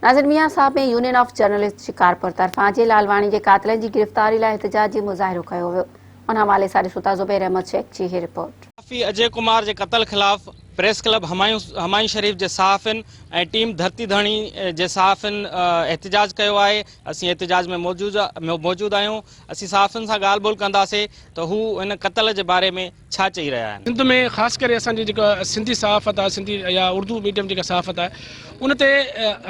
नाज़िर मियां साहब में union of journalist Shikarpur तरफ़ां अजय लालवानी के कातिलनि जी गिरफ़्तारी लाइ एहतजाजी मुज़ाहिरो कयो वियो। उन हवाले सां ॾिसूं था ज़ुबैर अहमद शेख जी ही रिपोर्ट। अजय कुमार के कत्ल खिलाफ़ प्रेस क्लब हमायूं शरीफ के सहाफ़िन ऐं टीम धरती धरणी के सहाफ़िन एहतजाज किया है। असीं एहतजाज में मौजूद आहियूं। असीं सहाफ़िन सां ॻाल्हि ॿोल कंदासीं तो हू इन कत्ल के बारे में छा चई रहिया आहिनि। सिंध में ख़ास करे असांजी जेका सिंधी सहाफ़त आहे, सिंधी या उर्दू मीडियम जेका सहाफ़त आहे, उन ते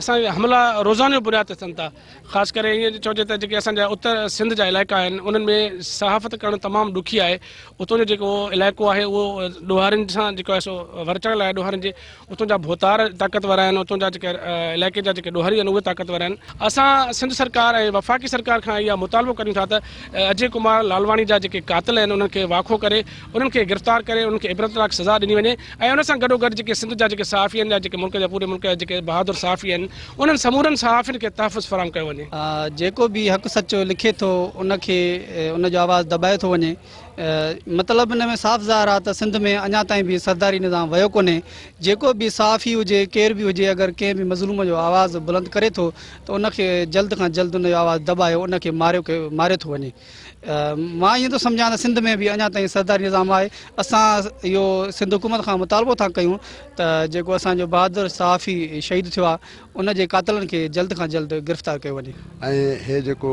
असांजा हमला रोज़ाने बुनियाद ते थियनि था। ख़ासि करे ईअं चइजे त जेके असांजा उत्तर सिंध जा इलाइक़ा आहिनि उन्हनि में सहाफ़त करणु तमामु ॾुखी आहे। उतां जो जेको इलाइक़ो आहे उहो ॾोहारियुनि सां जेको आहे सो वरचण लाइ ॾोहारियुनि जे उतां जा भोतार ताक़तवर आहिनि, उतां जा जेके इलाइक़े जा जेके ॾोहारी आहिनि उहे ताक़तवर आहिनि। असां सिंध सरकार ऐं वफ़ाक़ी सरकार खां इहा मुतालबो करियूं था त अजय कुमार लालवानी जा जेके कातिल आहिनि उन्हनि खे वाखो करे, उन्हनि खे गिरफ़्तार करे, उन्हनि खे इबरतनाक सज़ा ॾिनी वञे ऐं उन सां गॾोगॾु जेके सिंध जा जेके सहाफ़ी आहिनि या जेके मुल्क जा पूरे मुल्क जा जेके बहादुर सहाफ़ी आहिनि उन्हनि समूरनि सहाफ़ियुनि खे तहफ़ुज़ फराहम कयो वञे। जेको बि हक़ सचो लिखे थो उनखे उनजो आवाज़ दॿाए थो वञे। मतिलबु इन में साफ़ ज़ाहिर आहे त सिंध में अञा ताईं बि सरदारी निज़ाम वियो कोन्हे। जेको बि सहाफ़ी हुजे, केर बि हुजे, अगरि कंहिं बि मज़लूम जो आवाज़ बुलंद करे थो त उनखे जल्द खां जल्द उनजो आवाज़ दॿायो, उनखे मारे थो वञे। मां ईअं थो सम्झां त सिंध में बि अञा ताईं सरदारी निज़ाम आहे। असां इहो सिंध हुकूमत खां मुतालबो था कयूं त जेको असांजो बहादुर सहाफ़ी शहीद थियो आहे उनजे कातिलनि खे जल्द खां जल्द गिरफ़्तार कयो वञे। ऐं हे जेको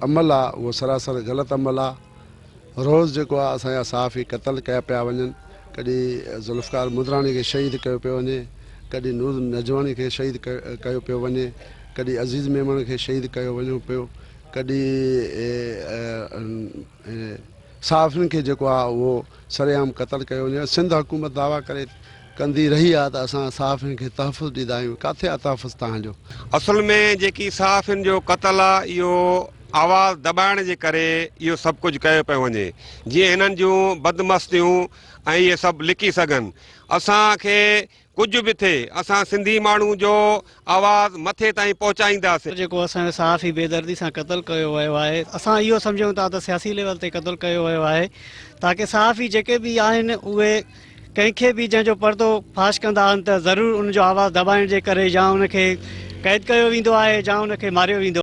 अमल आहे उहो सरासर ग़लति अमल आहे। रोज़ जेको आहे असांजा सहाफ़ी क़तल कया पिया वञनि। कॾहिं ज़ुल्फ़कार मुदरानी खे शहीद कयो पियो वञे, कॾहिं नूर नजवानी खे शहीद कयो पियो वञे, कॾहिं अज़ीज़ मेमण खे शहीद कयो वञो पियो, कॾहिं सहाफ़ियुनि खे जेको आहे उहो सरेआम क़तल कयो वञे। सिंध हुकूमत दावा करे कंदी रही आहे त असां सहाफ़ियुनि खे तहफ़ुज़ ॾींदा आहियूं। किथे आहे तहफ़ुज़ तव्हांजो? असल में जेकी सहाफ़ियुनि जो क़तल आहे इहो आवाज़ दॿाइण जे करे इहो सभु कुझु कयो पियो वञे, जीअं हिननि जूं बदमस्तियूं ऐं इहे सभु लिकी सघनि। असांखे कुझु बि थिए असां सिंधी माण्हू जो आवाज़ मथे ताईं पहुचाईंदासीं। जेको असांजो सहाफ़ी बेदर्दी सां क़तल कयो वियो आहे, असां इहो सम्झूं था त सियासी लेवल ते क़तल कयो वियो आहे ताकी सहाफ़ी जेके बि आहिनि उहे कंहिंखे बि जंहिंजो पर्दो फाश कंदा आहिनि त ज़रूरु उनजो आवाज़ दॿाइण जे करे या उनखे क़ैद कयो वेंदो आहे या उनखे मारियो वेंदो।